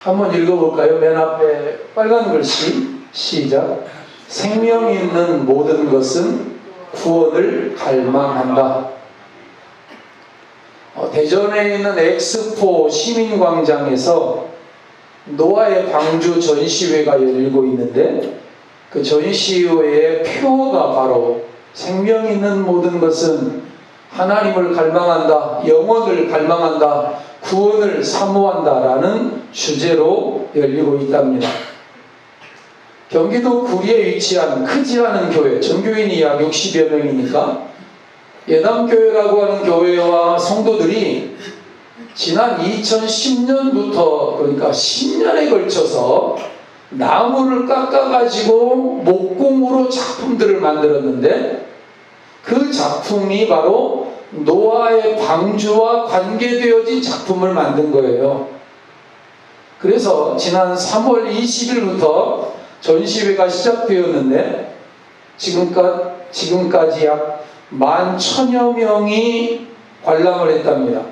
한번 읽어볼까요? 맨 앞에 빨간 글씨 시작. 생명 있는 모든 것은 구원을 갈망한다. 대전에 있는 엑스포 시민광장에서 노아의 방주 전시회가 열리고 있는데 그 전시회의 표어가 바로 생명 있는 모든 것은 하나님을 갈망한다, 영원을 갈망한다, 구원을 사모한다라는 주제로 열리고 있답니다. 경기도 구리에 위치한 크지 않은 교회, 전교인이 약 60여 명이니까 예담교회라고 하는 교회와 성도들이 지난 2010년부터 그러니까 10년에 걸쳐서 나무를 깎아가지고 목공으로 작품들을 만들었는데 그 작품이 바로 노아의 방주와 관계되어진 작품을 만든 거예요. 그래서 지난 3월 20일부터 전시회가 시작되었는데 지금까지 약 11,000여 명이 관람을 했답니다.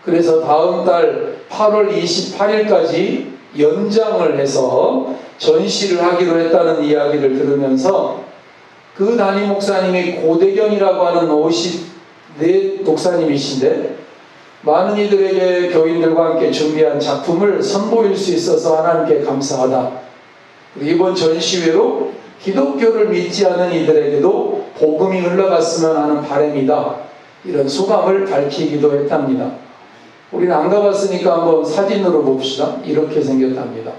그래서 다음 달 8월 28일까지 연장을 해서 전시를 하기로 했다는 이야기를 들으면서 그 담임 목사님이 고대경이라고 하는 54 목사님이신데 많은 이들에게 교인들과 함께 준비한 작품을 선보일 수 있어서 하나님께 감사하다. 이번 전시회로 기독교를 믿지 않는 이들에게도 복음이 흘러갔으면 하는 바람이다. 이런 소감을 밝히기도 했답니다. 우리는 안 가봤으니까 한번 사진으로 봅시다. 이렇게 생겼답니다.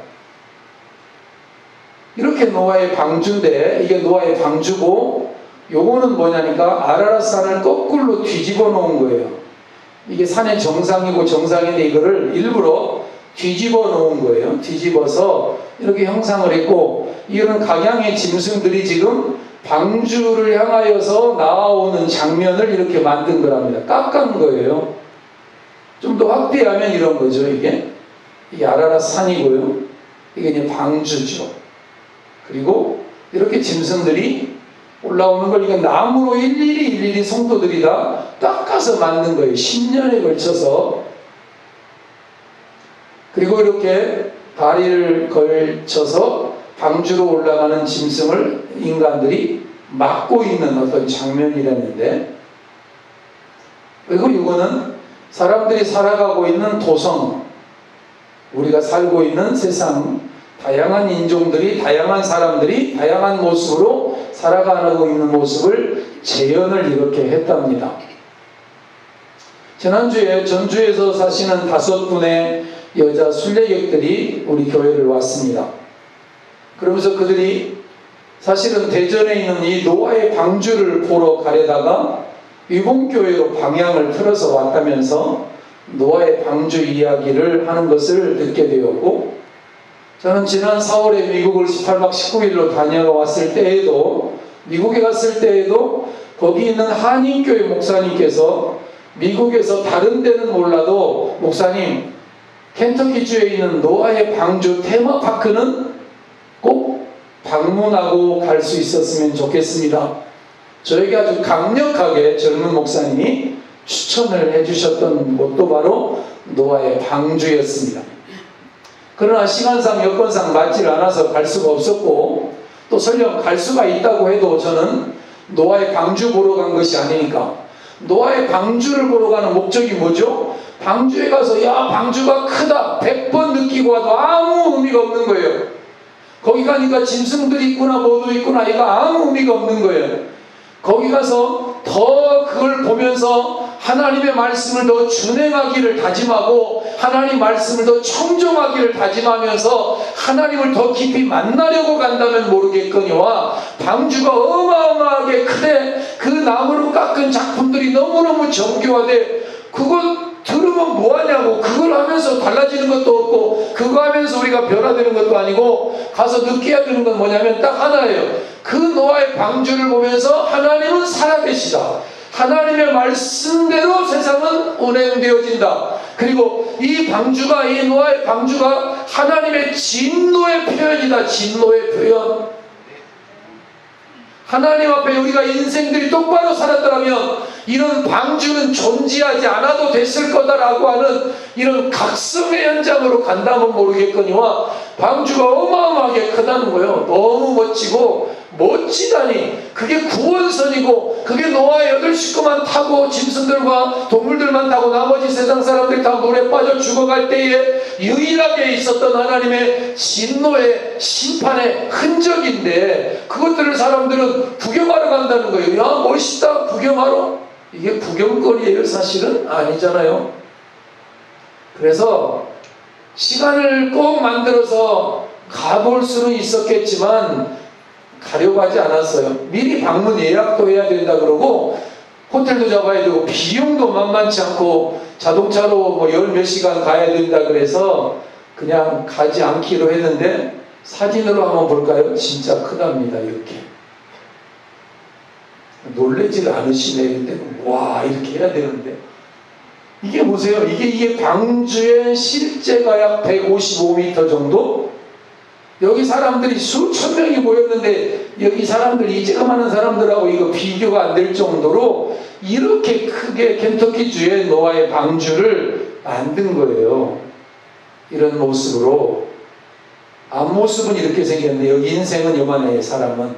이렇게 노아의 방주인데 이게 노아의 방주고 요거는 뭐냐니까 아라랏산을 거꾸로 뒤집어 놓은 거예요. 이게 산의 정상이고 정상인데 이거를 일부러 뒤집어 놓은 거예요. 뒤집어서 이렇게 형상을 했고 이런 각양의 짐승들이 지금 방주를 향하여서 나아오는 장면을 이렇게 만든 거랍니다. 깎은 거예요. 좀 더 확대하면 이런 거죠. 이게 아라랏산이고요. 이게 이제 방주죠. 그리고 이렇게 짐승들이 올라오는 걸 이게 나무로 일일이 성도들이 다 깎아서 만든 거예요. 10년에 걸쳐서. 그리고 이렇게 다리를 걸쳐서 방주로 올라가는 짐승을 인간들이 막고 있는 어떤 장면이라는데, 그리고 이거는 사람들이 살아가고 있는 도성, 우리가 살고 있는 세상, 다양한 인종들이, 다양한 사람들이 다양한 모습으로 살아가고 있는 모습을 재현을 이렇게 했답니다. 지난주에 전주에서 사시는 5분의 여자 순례객들이 우리 교회를 왔습니다. 그러면서 그들이 사실은 대전에 있는 이 노아의 방주를 보러 가려다가 위봉교회로 방향을 틀어서 왔다면서 노아의 방주 이야기를 하는 것을 듣게 되었고, 저는 지난 4월에 미국을 18박 19일로 다녀왔을 때에도, 미국에 갔을 때에도 거기 있는 한인교회 목사님께서 미국에서 다른 데는 몰라도 목사님 켄터키주에 있는 노아의 방주 테마파크는 꼭 방문하고 갈 수 있었으면 좋겠습니다. 저에게 아주 강력하게 젊은 목사님이 추천을 해주셨던 곳도 바로 노아의 방주였습니다. 그러나 시간상 여건상 맞질 않아서 갈 수가 없었고, 또 설령 갈 수가 있다고 해도 저는 노아의 방주 보러 간 것이 아니니까, 노아의 방주를 보러 가는 목적이 뭐죠? 방주에 가서 야 방주가 크다 100번 느끼고 와도 아무 의미가 없는 거예요. 거기 가니까 짐승들이 있구나 뭐도 있구나 이거 아무 의미가 없는 거예요. 거기 가서 더 그걸 보면서 하나님의 말씀을 더 준행하기를 다짐하고 하나님 말씀을 더 청종하기를 다짐하면서 하나님을 더 깊이 만나려고 간다면 모르겠거니와 방주가 어마어마하게 크되 그 나무로 깎은 작품들이 너무너무 정교하되 그것 들으면 뭐하냐고, 그걸 하면서 달라지는 것도 없고 그거 하면서 우리가 변화되는 것도 아니고 가서 느껴야 되는 건 뭐냐면 딱 하나예요. 그 노아의 방주를 보면서 하나님은 살아계시다. 하나님의 말씀대로 세상은 운행되어진다. 그리고 이 방주가, 이 노아의 방주가 하나님의 진노의 표현이다. 진노의 표현. 하나님 앞에 우리가 인생들이 똑바로 살았더라면 이런 방주는 존재하지 않아도 됐을 거다라고 하는 이런 각성의 현장으로 간다면 모르겠거니와 방주가 어마어마하게 크다는 거예요. 너무 멋지고 멋지다니 그게 구원선이고 그게 노아의 8 식구만 타고 짐승들과 동물들만 타고 나머지 세상 사람들이 다 물에 빠져 죽어갈 때에 유일하게 있었던 하나님의 진노의 심판의 흔적인데 그것들을 사람들은 구경하러 간다는 거예요. 야 멋있다 구경하러. 이게 구경거리예요? 사실은 아니잖아요. 그래서 시간을 꼭 만들어서 가볼 수는 있었겠지만 가려고 하지 않았어요. 미리 방문 예약도 해야 된다 그러고 호텔도 잡아야 되고 비용도 만만치 않고 자동차로 뭐 10몇 시간 가야 된다 그래서 그냥 가지 않기로 했는데 사진으로 한번 볼까요? 진짜 크답니다. 이렇게 놀래질 않으시네. 근데 와 이렇게 해야 되는데 이게 보세요. 이게 방주의 실제가 약 155m 정도. 여기 사람들이 수천 명이 모였는데 여기 사람들 이제가 많은 사람들하고 이거 비교가 안 될 정도로 이렇게 크게 켄터키주의 노아의 방주를 만든 거예요. 이런 모습으로. 앞모습은 이렇게 생겼는데 여기 인생은 요만해. 사람은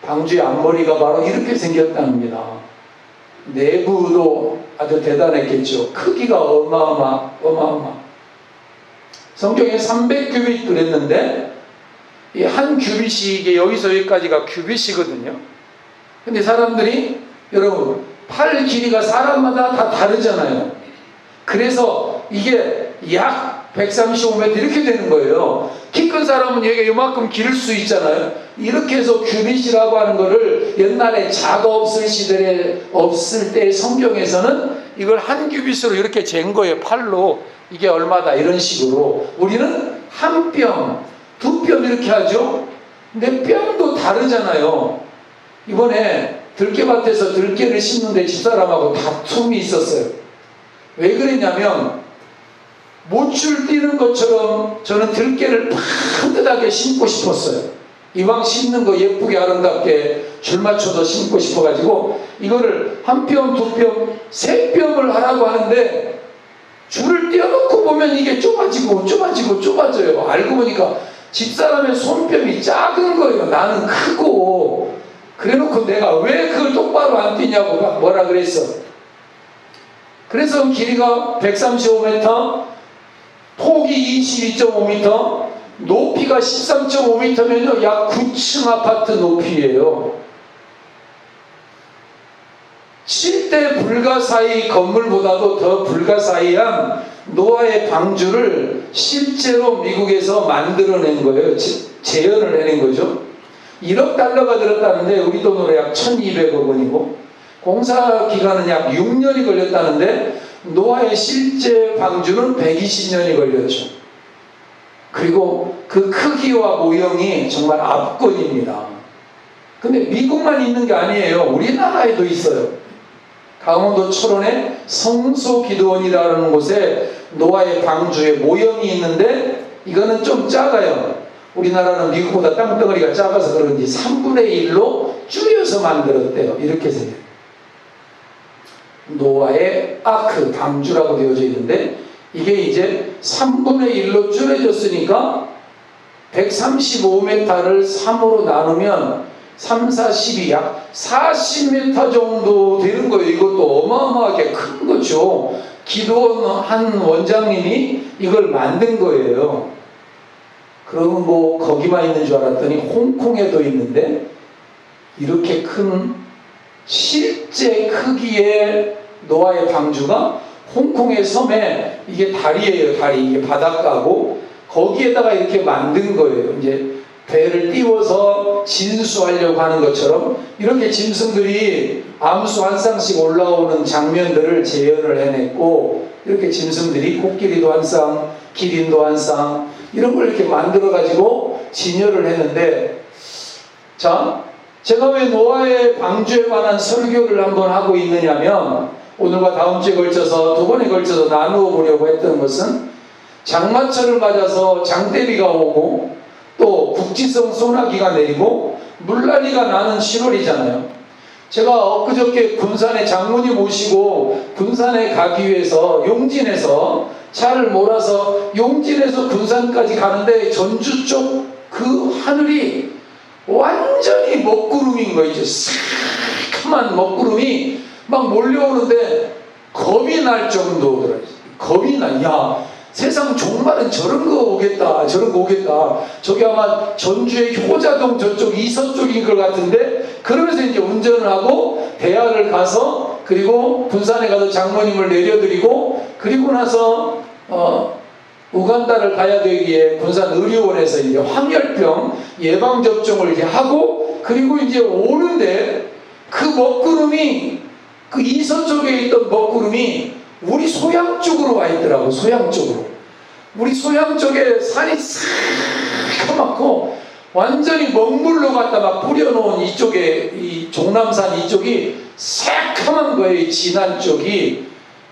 방주의 앞머리가 바로 이렇게 생겼답니다. 내부도 아주 대단했겠죠. 크기가 어마어마. 성경에 300규빗 그랬는데 이 한 규빗이 이게 여기서 여기까지가 규빗이거든요. 근데 사람들이 여러분 팔 길이가 사람마다 다 다르잖아요. 그래서 이게 약 135m 이렇게 되는 거예요. 키 큰 사람은 여기가 이만큼 기를 수 있잖아요. 이렇게 해서 규빗이라고 하는 거를 옛날에 자가 없을 때 성경에서는 이걸 한 규빗으로 이렇게 잰 거예요. 팔로. 이게 얼마다 이런 식으로. 우리는 한 뼘, 2뼘 이렇게 하죠. 근데 뼘도 다르잖아요. 이번에 들깨밭에서 들깨를 심는데 집사람하고 다툼이 있었어요. 왜 그랬냐면 못줄 뛰는 것처럼 저는 들깨를 반듯하게 심고 싶었어요. 이왕 심는 거 예쁘게 아름답게 줄 맞춰서 심고 싶어가지고 이거를 한 뼘, 2뼘, 3뼘을 하라고 하는데 줄을 띄워놓고 보면 이게 좁아져요. 알고 보니까 집사람의 손뼉이 작은 거예요. 나는 크고. 그래놓고 내가 왜 그걸 똑바로 안 뛰냐고 막 뭐라 그랬어. 그래서 길이가 135m, 폭이 22.5m, 높이가 13.5m면요 약 9층 아파트 높이예요. 7대 불가사의 건물보다도 더 불가사의한 노아의 방주를 실제로 미국에서 만들어낸 거예요. 재현을 해낸 거죠. 1억 달러가 들었다는데 우리 돈으로 약 1200억 원이고 공사 기간은 약 6년이 걸렸다는데 노아의 실제 방주는 120년이 걸렸죠. 그리고 그 크기와 모형이 정말 압권입니다. 근데 미국만 있는 게 아니에요. 우리나라에도 있어요. 강원도 철원에 성소기도원이라는 곳에 노아의 방주의 모형이 있는데 이거는 좀 작아요. 우리나라는 미국보다 땅덩어리가 작아서 그런지 3분의 1로 줄여서 만들었대요. 이렇게 생겨요. 노아의 아크, 방주라고 되어져 있는데 이게 이제 3분의 1로 줄여졌으니까 135m를 3으로 나누면 3, 4, 12, 약 40m 정도 되는 거예요. 이것도 어마어마하게 큰 거죠. 기도원 한 원장님이 이걸 만든 거예요. 그러면 뭐 거기만 있는 줄 알았더니 홍콩에도 있는데 이렇게 큰 실제 크기의 노아의 방주가 홍콩의 섬에 이게 다리예요. 다리. 이게 바닷가고 거기에다가 이렇게 만든 거예요. 이제 배를 띄워서 진수하려고 하는 것처럼 이렇게 짐승들이 암수 한 쌍씩 올라오는 장면들을 재현을 해냈고 이렇게 짐승들이 코끼리도 한 쌍, 기린도 한 쌍 이런 걸 이렇게 만들어 가지고 진열을 했는데 자 제가 왜 노아의 방주에 관한 설교를 한번 하고 있느냐면 오늘과 다음 주에 걸쳐서 2번에 걸쳐서 나누어 보려고 했던 것은 장마철을 맞아서 장대비가 오고 또 국지성 소나기가 내리고 물난리가 나는 10월이잖아요. 제가 엊그저께 군산에 장모님 모시고 군산에 가기 위해서 용진에서 차를 몰아서 용진에서 군산까지 가는데 전주 쪽 그 하늘이 완전히 먹구름인 거 있죠. 새카만 먹구름이 막 몰려오는데 겁이 날 정도더라. 겁이 나. 야, 세상 종말은 저런 거 오겠다. 저런 거 오겠다. 저기 아마 전주의 효자동 저쪽 이서 쪽인 것 같은데, 그러면서 이제 운전을 하고 대학을 가서, 그리고 군산에 가서 장모님을 내려드리고, 그리고 나서 우간다를 가야 되기에 군산 의료원에서 이제 황열병 예방접종을 이제 하고, 그리고 이제 오는데 그 먹구름이, 그 이서 쪽에 있던 먹구름이 우리 소양 쪽으로 와 있더라고. 소양 쪽으로. 우리 소양 쪽에 산이 새카맣고 완전히 먹물로 갖다 막 뿌려놓은 이쪽에, 이 종남산 이쪽이 새카만 거예요. 진안 쪽이.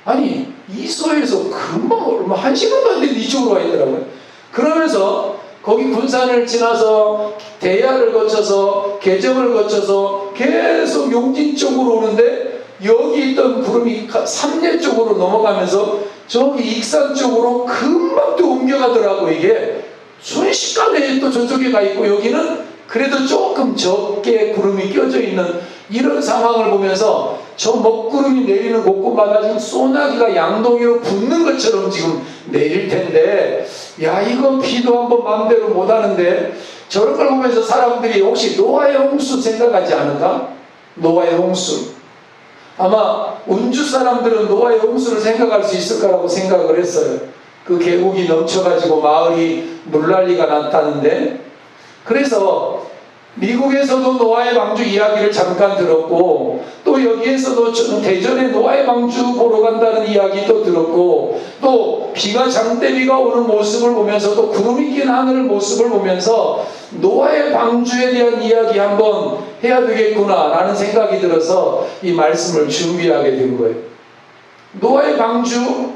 아니, 이서에서 금방 얼마 1시간도 안 되는데 이쪽으로 와 있더라고요. 그러면서 거기 군산을 지나서 대야를 거쳐서 개정을 거쳐서 계속 용진 쪽으로 오는데, 여기 있던 구름이 삼례 쪽으로 넘어가면서 저기 익산 쪽으로 금방 또 옮겨가더라고. 이게 순식간에 또 저쪽에 가 있고, 여기는 그래도 조금 적게 구름이 껴져 있는 이런 상황을 보면서 저 먹구름이 내리는 곳곳마다 지금 소나기가 양동이로 붙는 것처럼 지금 내릴 텐데, 야, 이거 비도 한번 마음대로 못 하는데, 저런 걸 보면서 사람들이 혹시 노아의 홍수 생각하지 않을까? 노아의 홍수. 아마 운주 사람들은 노아의 홍수를 생각할 수 있을 거라고 생각을 했어요. 그 계곡이 넘쳐가지고 마을이 물난리가 났다는데, 그래서 미국에서도 노아의 방주 이야기를 잠깐 들었고, 또 여기에서도 대전에 노아의 방주 보러 간다는 이야기도 들었고, 또 비가 장대비가 오는 모습을 보면서, 또 구름이 낀 하늘 모습을 보면서 노아의 방주에 대한 이야기 한번 해야 되겠구나 라는 생각이 들어서 이 말씀을 준비하게 된 거예요. 노아의 방주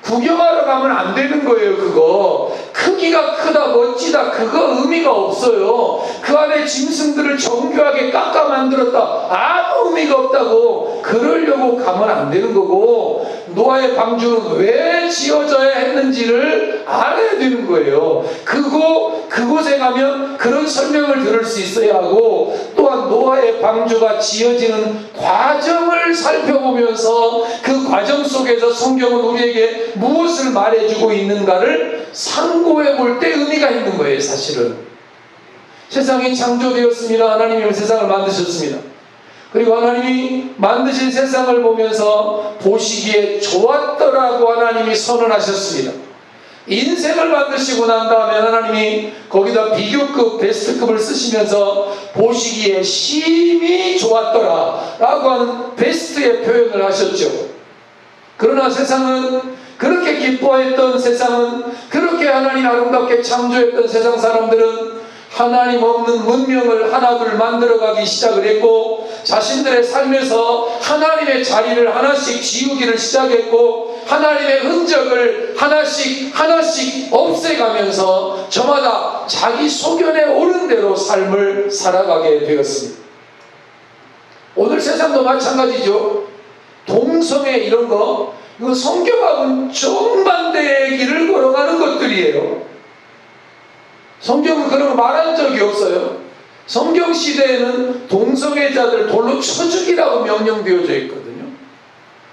구경하러 가면 안 되는 거예요. 그거 크기가 크다 멋지다 그거 의미가 없어요. 그 안에 짐승들을 정교하게 깎아 만들었다 아무 의미가 없다고. 그러려고 가면 안 되는 거고, 노아의 방주는 왜 지어져야 했는지를 알아야 되는 거예요. 그곳에 가면 그런 설명을 들을 수 있어야 하고, 또한 노아의 방주가 지어지는 과정을 살펴보면서 그 과정 속에서 성경은 우리에게 무엇을 말해주고 있는가를 상고해 볼 때 의미가 있는 거예요. 사실은 세상이 창조되었습니다. 하나님이 세상을 만드셨습니다. 그리고 하나님이 만드신 세상을 보면서 보시기에 좋았더라고 하나님이 선언하셨습니다. 인생을 만드시고 난 다음에 하나님이 거기다 비교급 베스트급을 쓰시면서 보시기에 심히 좋았더라 라고 하는 베스트의 표현을 하셨죠. 그러나 세상은, 그렇게 기뻐했던 세상은, 그렇게 하나님 아름답게 창조했던 세상 사람들은 하나님 없는 문명을 하나둘 만들어가기 시작을 했고, 자신들의 삶에서 하나님의 자리를 하나씩 지우기를 시작했고, 하나님의 흔적을 하나씩 없애가면서 저마다 자기 소견에 옳은 대로 삶을 살아가게 되었습니다. 오늘 세상도 마찬가지죠. 동성애 이런 거, 이거 성경하고는 정반대의 길을 걸어가는 것들이에요. 성경은 그런 거 말한 적이 없어요. 성경 시대에는 동성애자들 돌로 쳐 죽이라고 명령되어져 있거든요.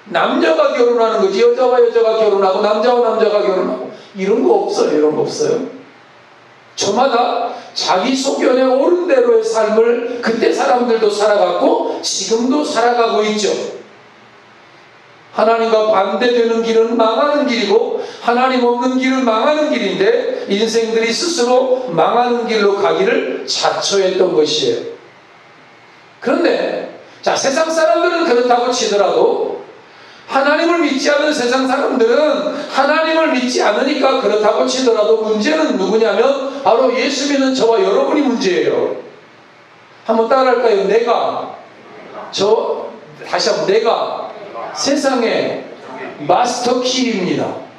남녀가 결혼하는 거지, 여자와 여자가 결혼하고 남자와 남자가 결혼하고 이런 거 없어요. 이런 거 없어요. 저마다 자기 소견에 옳은 대로의 삶을 그때 사람들도 살아갔고 지금도 살아가고 있죠. 하나님과 반대되는 길은 망하는 길이고, 하나님 없는 길은 망하는 길인데 인생들이 스스로 망하는 길로 가기를 자초했던 것이에요. 그런데 자, 세상 사람들은 그렇다고 치더라도 하나님을 믿지 않는 세상 사람들은 하나님을 믿지 않으니까 그렇다고 치더라도 문제는 누구냐면 바로 예수 믿는 저와 여러분이 문제예요. 한번 따라할까요? 다시 한번 내가 세상의 마스터키입니다.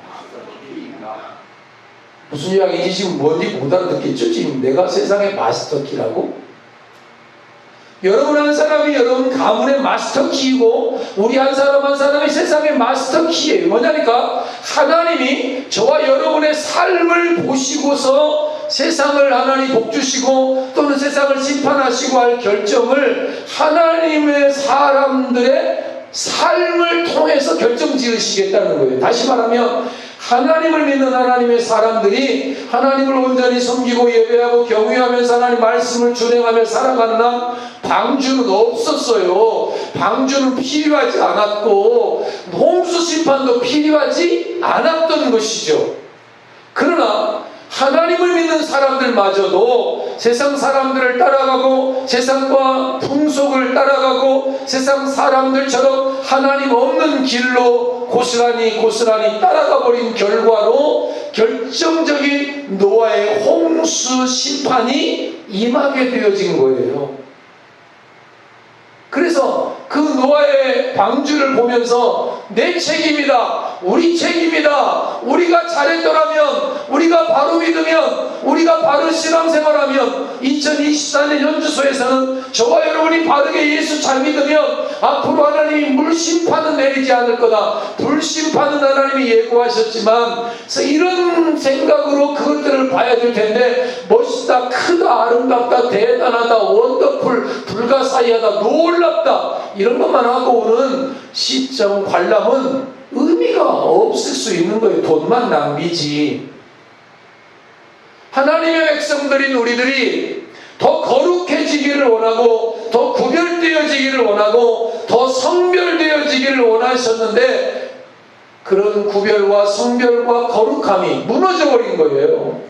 무슨 이야기인지 지금 뭔지 못 알아듣겠죠? 지금 내가 세상의 마스터키라고? 여러분 한 사람이 여러분 가문의 마스터키이고 우리 한 사람 한 사람이 세상의 마스터키예요. 뭐냐니까 하나님이 저와 여러분의 삶을 보시고서 세상을 하나님 복주시고 또는 세상을 심판하시고 할 결정을 하나님의 사람들의 삶을 통해서 결정 지으시겠다는 거예요. 다시 말하면 하나님을 믿는 하나님의 사람들이 하나님을 온전히 섬기고 예배하고 경외하면서 하나님 말씀을 준행하며 살아가는 한 방주는 없었어요. 방주는 필요하지 않았고 홍수 심판도 필요하지 않았던 것이죠. 그러나 하나님을 믿는 사람들마저도 세상 사람들을 따라가고 세상과 풍속을 따라가고 세상 사람들처럼 하나님 없는 길로 고스란히 따라가 버린 결과로 결정적인 노아의 홍수 심판이 임하게 되어진 거예요. 그래서 그 노아의 방주를 보면서 내 책임이다, 우리 책임이다, 우리가 잘했더라면, 우리가 바로 믿으면, 우리가 바른 신앙생활하면 2024년 현주소에서는 저와 여러분이 바르게 예수 잘 믿으면 앞으로 하나님이 물심판은 내리지 않을 거다, 불심판은 하나님이 예고하셨지만 이런 생각으로 그것들을 봐야 될 텐데 멋있다, 크다, 아름답다, 대단하다, 원더풀, 불가사의하다, 놀랍다 이런 것만 하고 오는 시점 관람은 의미가 없을 수 있는 거예요. 돈만 낭비지. 하나님의 백성들인 우리들이 더 거룩해지기를 원하고 더 구별되어지기를 원하고 더 성별되어지기를 원하셨는데 그런 구별과 성별과 거룩함이 무너져버린 거예요.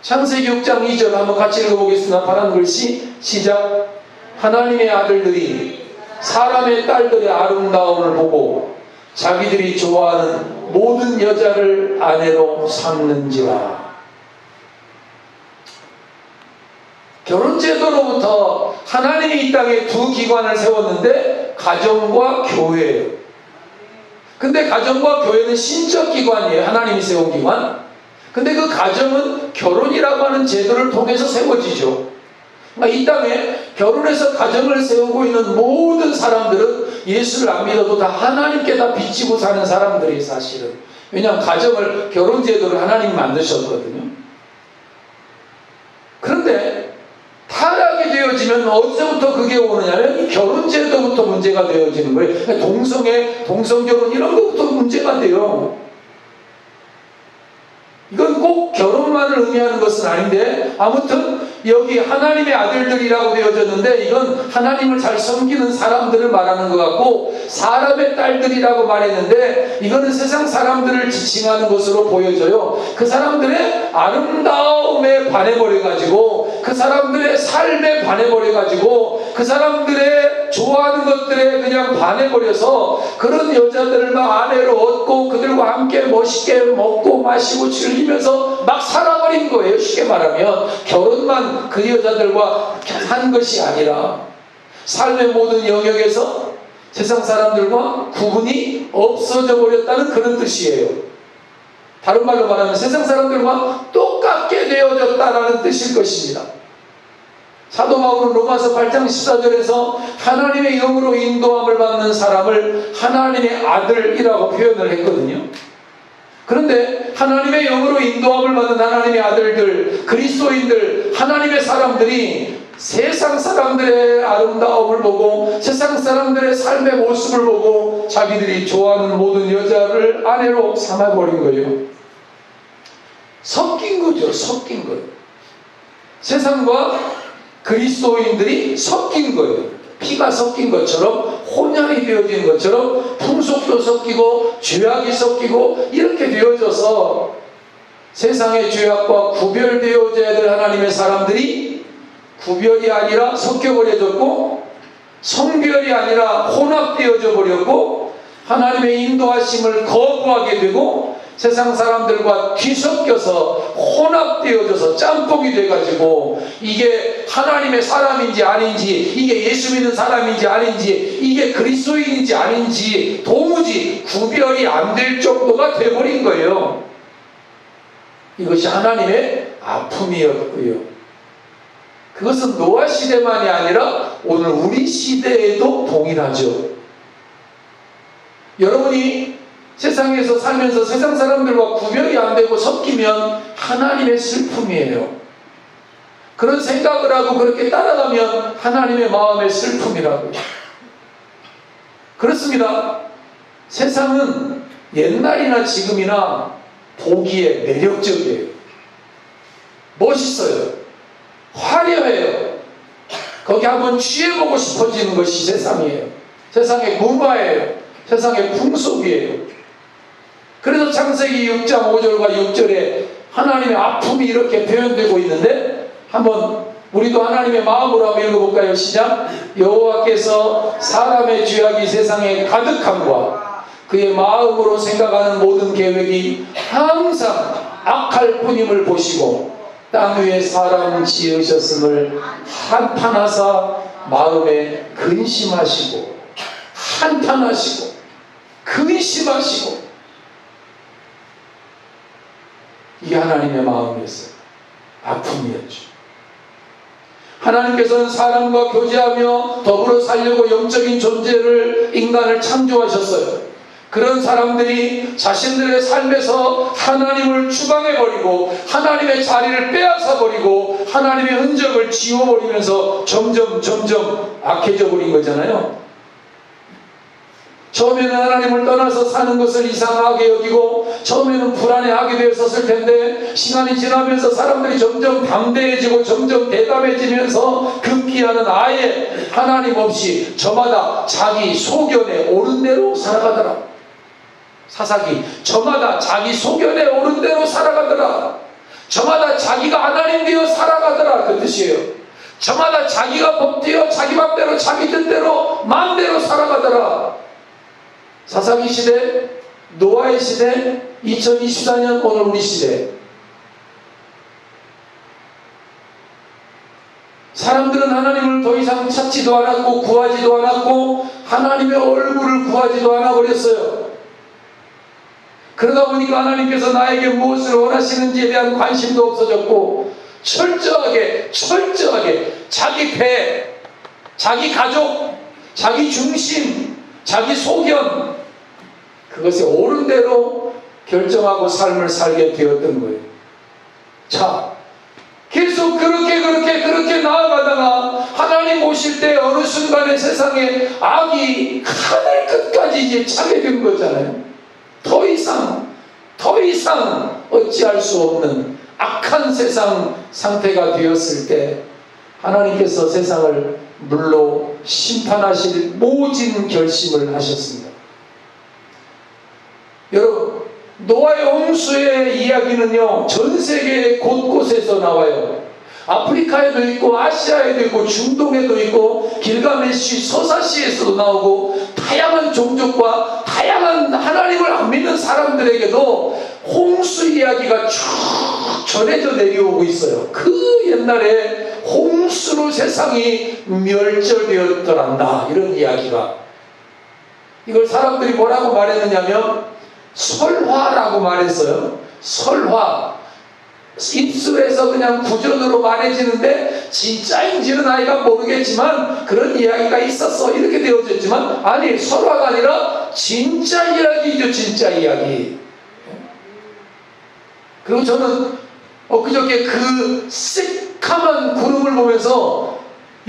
창세기 6장 2절 한번 같이 읽어보겠습니다. 파란 글씨 시작. 하나님의 아들들이 사람의 딸들의 아름다움을 보고 자기들이 좋아하는 모든 여자를 아내로 삼는지라. 결혼제도로부터 하나님이 이 땅에 두 기관을 세웠는데 가정과 교회예요. 근데 가정과 교회는 신적 기관이에요. 하나님이 세운 기관. 근데 그 가정은 결혼이라고 하는 제도를 통해서 세워지죠. 이 땅에 결혼해서 가정을 세우고 있는 모든 사람들은 예수를 안 믿어도 다 하나님께 다 비치고 사는 사람들이 사실은. 왜냐하면 가정을, 결혼제도를 하나님이 만드셨거든요. 그런데 타락이 되어지면 어디서부터 그게 오느냐면 이 결혼제도부터 문제가 되어지는 거예요. 동성애, 동성결혼 이런 것부터 문제가 돼요. 이건 꼭 결혼만을 의미하는 것은 아닌데 아무튼 여기 하나님의 아들들이라고 되어졌는데 이건 하나님을 잘 섬기는 사람들을 말하는 것 같고 사람의 딸들이라고 말했는데 이거는 세상 사람들을 지칭하는 것으로 보여져요. 그 사람들의 아름다움에 반해버려가지고 그 사람들의 삶에 반해버려가지고 그 사람들의 좋아하는 것들에 그냥 반해버려서 그런 여자들을 막 아내로 얻고 그들과 함께 멋있게 먹고 마시고 즐기면서 막 살아버린 거예요. 쉽게 말하면 결혼만 그 여자들과 한 것이 아니라 삶의 모든 영역에서 세상 사람들과 구분이 없어져 버렸다는 그런 뜻이에요. 다른 말로 말하면 세상 사람들과 똑같게 되어졌다는 뜻일 것입니다. 사도 바울은 로마서 8장 14절에서 하나님의 영으로 인도함을 받는 사람을 하나님의 아들이라고 표현을 했거든요. 그런데 하나님의 영으로 인도함을 받는 하나님의 아들들, 그리스도인들, 하나님의 사람들이 세상 사람들의 아름다움을 보고 세상 사람들의 삶의 모습을 보고 자기들이 좋아하는 모든 여자를 아내로 삼아버린 거예요. 섞인 거죠. 섞인 거예요. 세상과 그리스도인들이 섞인 거예요. 피가 섞인 것처럼 혼혈이 되어진 것처럼 풍속도 섞이고 죄악이 섞이고 이렇게 되어져서 세상의 죄악과 구별되어져야 될 하나님의 사람들이 구별이 아니라 섞여버려졌고 성별이 아니라 혼합되어져 버렸고 하나님의 인도하심을 거부하게 되고 세상 사람들과 뒤섞여서 혼합되어져서 짬뽕이 돼가지고 이게 하나님의 사람인지 아닌지 이게 예수 믿는 사람인지 아닌지 이게 그리스도인인지 아닌지 도무지 구별이 안 될 정도가 돼버린 거예요. 이것이 하나님의 아픔이었고요. 그것은 노아 시대만이 아니라 오늘 우리 시대에도 동일하죠. 여러분이 세상에서 살면서 세상 사람들과 구별이 안 되고 섞이면 하나님의 슬픔이에요. 그런 생각을 하고 그렇게 따라가면 하나님의 마음의 슬픔이라고. 그렇습니다. 세상은 옛날이나 지금이나 보기에 매력적이에요. 멋있어요. 화려해요. 거기 한번 취해보고 싶어지는 것이 세상이에요. 세상의 문화예요. 세상의 풍속이에요. 그래서 창세기 6장 5절과 6절에 하나님의 아픔이 이렇게 표현되고 있는데, 한번 우리도 하나님의 마음으로 한번 읽어볼까요? 시작. 여호와께서 사람의 죄악이 세상에 가득함과 그의 마음으로 생각하는 모든 계획이 항상 악할 뿐임을 보시고 땅 위에 사람 지으셨음을 한탄하사 마음에 근심하시고, 한탄하시고 근심하시고. 이게 하나님의 마음이었어요. 아픔이었죠. 하나님께서는 사람과 교제하며 더불어 살려고 영적인 존재를, 인간을 창조하셨어요. 그런 사람들이 자신들의 삶에서 하나님을 추방해버리고 하나님의 자리를 빼앗아버리고 하나님의 흔적을 지워버리면서 점점 악해져 버린 거잖아요. 처음에는 하나님을 떠나서 사는 것을 이상하게 여기고 처음에는 불안해하게 되었을 텐데, 시간이 지나면서 사람들이 점점 담대해지고 점점 대담해지면서 급기야는 아예 하나님 없이 저마다 자기 소견에 오른 대로 살아가더라. 사사기, 저마다 자기 소견에 오른 대로 살아가더라. 저마다 자기가 하나님 되어 살아가더라, 그 뜻이에요. 저마다 자기가 법되어 자기 맘대로 자기 뜻대로 마음대로 살아가더라. 사사기 시대, 노아의 시대, 2024년 오늘 우리 시대. 사람들은 하나님을 더 이상 찾지도 않았고 구하지도 않았고 하나님의 얼굴을 구하지도 않아 버렸어요. 그러다 보니까 하나님께서 나에게 무엇을 원하시는지에 대한 관심도 없어졌고, 철저하게 자기 배, 자기 가족, 자기 중심, 자기 소견, 그것에 옳은 대로 결정하고 삶을 살게 되었던 거예요. 자, 계속 그렇게 나아가다가 하나님 오실 때 어느 순간에 세상에 악이 하늘 끝까지 이제 차게 된 거잖아요. 더 이상 어찌할 수 없는 악한 세상 상태가 되었을 때 하나님께서 세상을 물로 심판하실 모진 결심을 하셨습니다. 여러분, 노아의 홍수의 이야기는요, 전 세계 곳곳에서 나와요. 아프리카에도 있고 아시아에도 있고 중동에도 있고 길가메시 서사시에서도 나오고, 다양한 종족과 다양한 하나님을 안 믿는 사람들에게도 홍수 이야기가 쭉 전해져 내려오고 있어요. 그 옛날에 홍수로 세상이 멸절되었더란다, 이런 이야기가. 이걸 사람들이 뭐라고 말했느냐면 설화라고 말했어요. 설화. 입술에서 그냥 구전으로 말해지는데 진짜인지는 아이가 모르겠지만 그런 이야기가 있었어, 이렇게 되어졌지만, 아니, 설화가 아니라 진짜 이야기죠. 진짜 이야기. 그리고 저는 엊그저께 그 새카만 구름을 보면서,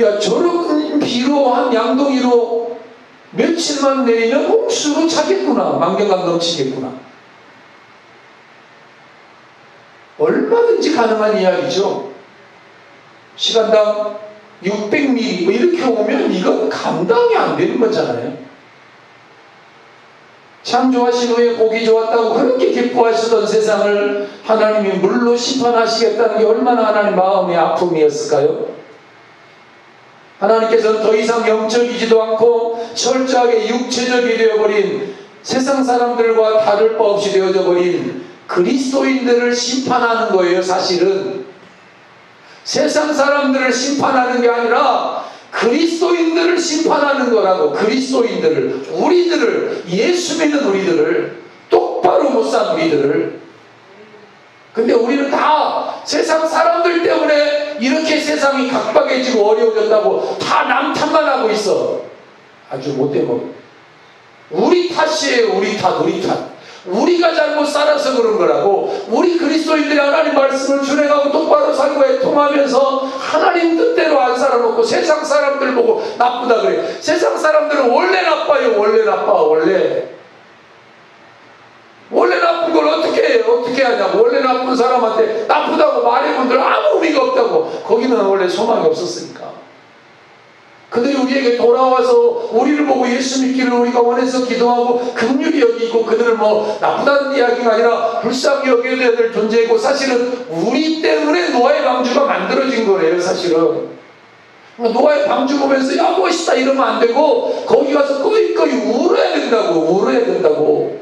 야, 저런 비로 한 양동이로 며칠만 내리면 홍수로 차겠구나, 만경강 넘치겠구나. 얼마든지 가능한 이야기죠. 시간당 600mm 뭐 이렇게 오면 이건 감당이 안 되는 거잖아요. 창조하신 후에 보기 좋았다고 그렇게 기뻐하시던 세상을 하나님이 물로 심판하시겠다는 게 얼마나 하나님 마음의 아픔이었을까요? 하나님께서는 더 이상 영적이지도 않고 철저하게 육체적이 되어버린, 세상 사람들과 다를 바 없이 되어져 버린 그리스도인들을 심판하는 거예요. 사실은 세상 사람들을 심판하는 게 아니라 그리스도인들을 심판하는 거라고. 그리스도인들을, 우리들을, 예수 믿는 우리들을, 똑바로 못 산 우리들을. 근데 우리는 다 세상 사람들 때문에 이렇게 세상이 각박해지고 어려워졌다고 다 남 탓만 하고 있어. 아주 못돼 먹어. 우리 탓이에요. 우리 탓. 우리가 잘못 살아서 그런 거라고. 우리 그리스도인들이 하나님 말씀을 준행하고 똑바로 살고 애통하면서 하나님 뜻대로 안 살아놓고 세상 사람들 보고 나쁘다 그래. 세상 사람들은 원래 나빠요. 원래 나빠. 원래 나쁜 걸 어떻게 하냐고. 원래 나쁜 사람한테 나쁘다고 말해본들 아무 의미가 없다고. 거기는 원래 소망이 없었으니까. 그들이 우리에게 돌아와서 우리를 보고 예수 믿기를 우리가 원해서 기도하고 긍휼히 여기고 그들을 나쁘다는 이야기가 아니라 불쌍히 여겨야 될 존재이고, 사실은 우리 때문에 노아의 방주가 만들어진 거예요. 사실은 노아의 방주 보면서 야 멋있다 이러면 안 되고 거기 가서 꺼이꺼이 울어야 된다고.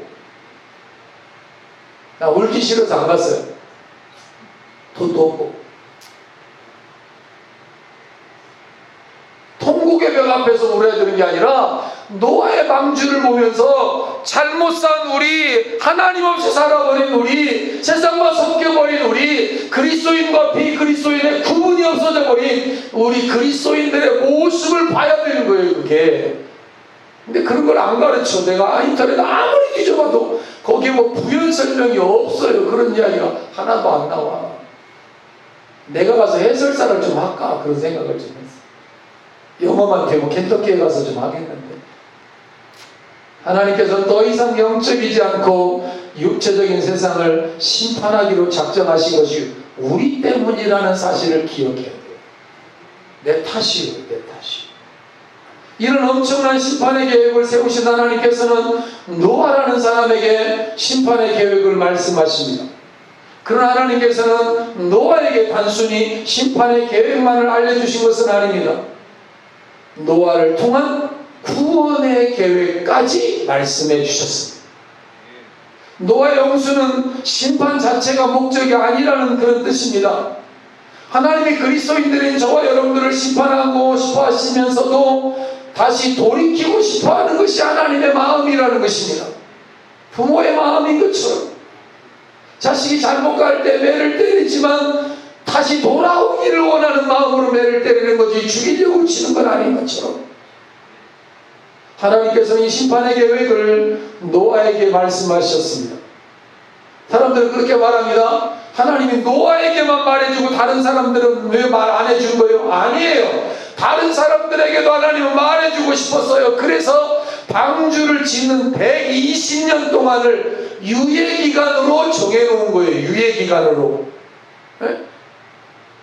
나 울기 싫어서 안 갔어요. 돈도 없고. 통곡의 벽 앞에서 울어야 되는 게 아니라 노아의 방주를 보면서 잘못 산 우리, 하나님 없이 살아버린 우리, 세상과 섞여버린 우리, 그리스도인과 비그리스도인의 구분이 없어져 버린 우리 그리스도인들의 모습을 봐야 되는 거예요. 그게. 근데 그런 걸 안 가르쳐. 내가 인터넷 아무리 뒤져봐도 거기에 부연 설명이 없어요. 그런 이야기가 하나도 안 나와. 내가 가서 해설사를 좀 할까 그런 생각을 좀 했어. 영어만 되고 켄터키에 가서 좀 하겠는데, 하나님께서 더 이상 영적이지 않고 육체적인 세상을 심판하기로 작정하신 것이 우리 때문이라는 사실을 기억해야 돼요. 내 탓이에요. 이런 엄청난 심판의 계획을 세우신 하나님께서는 노아라는 사람에게 심판의 계획을 말씀하십니다. 그러나 하나님께서는 노아에게 단순히 심판의 계획만을 알려주신 것은 아닙니다. 노아를 통한 구원의 계획까지 말씀해 주셨습니다. 노아의 홍수는 심판 자체가 목적이 아니라는 그런 뜻입니다. 하나님이 그리스도인들인 저와 여러분들을 심판하고 싶어 하시면서도 다시 돌이키고 싶어 하는 것이 하나님의 마음이라는 것입니다. 부모의 마음인 것처럼 자식이 잘못 갈 때 매를 때리지만 다시 돌아오기를 원하는 마음으로 매를 때리는 거지 죽이려고 치는 건 아닌 것처럼, 하나님께서는 이 심판의 계획을 노아에게 말씀하셨습니다. 사람들은 그렇게 말합니다. 하나님이 노아에게만 말해주고 다른 사람들은 왜 말 안 해준 거예요? 아니에요. 다른 사람들에게도 하나님은 말해주고 싶었어요. 그래서 방주를 짓는 120년 동안을 유예기간으로 정해놓은 거예요. 유예기간으로. 네?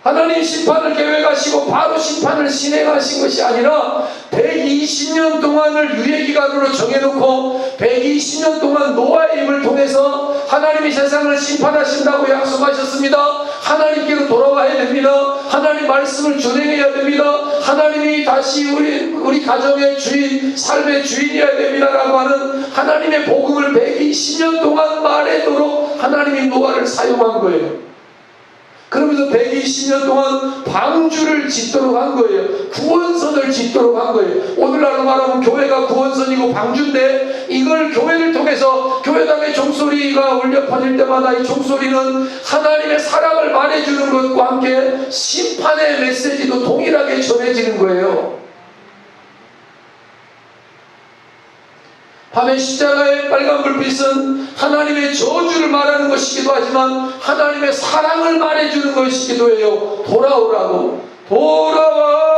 하나님 심판을 계획하시고 바로 심판을 진행하신 것이 아니라 120년 동안을 유예기간으로 정해놓고 120년 동안 노아의 입을 통해서 하나님이 세상을 심판하신다고 약속하셨습니다. 하나님께로 돌아와야 됩니다. 하나님 말씀을 준행해야 됩니다. 하나님이 다시 우리 가정의 주인, 삶의 주인이어야 됩니다라고 하는 하나님의 복음을 120년 동안 말하도록 하나님이 노아를 사용한 거예요. 그러면서 120년 동안 방주를 짓도록 한 거예요. 구원선을 짓도록 한 거예요. 오늘날로 말하면 교회가 구원선이고 방주인데, 이걸 교회를 통해서 교회당의 종소리가 울려 퍼질 때마다 이 종소리는 하나님의 사랑을 말해주는 것과 함께 심판의 메시지도 동일하게 전해지는 거예요. 밤의 십자가의 빨간 불빛은 하나님의 저주를 말하는 것이기도 하지만 하나님의 사랑을 말해주는 것이기도 해요. 돌아오라고. 돌아와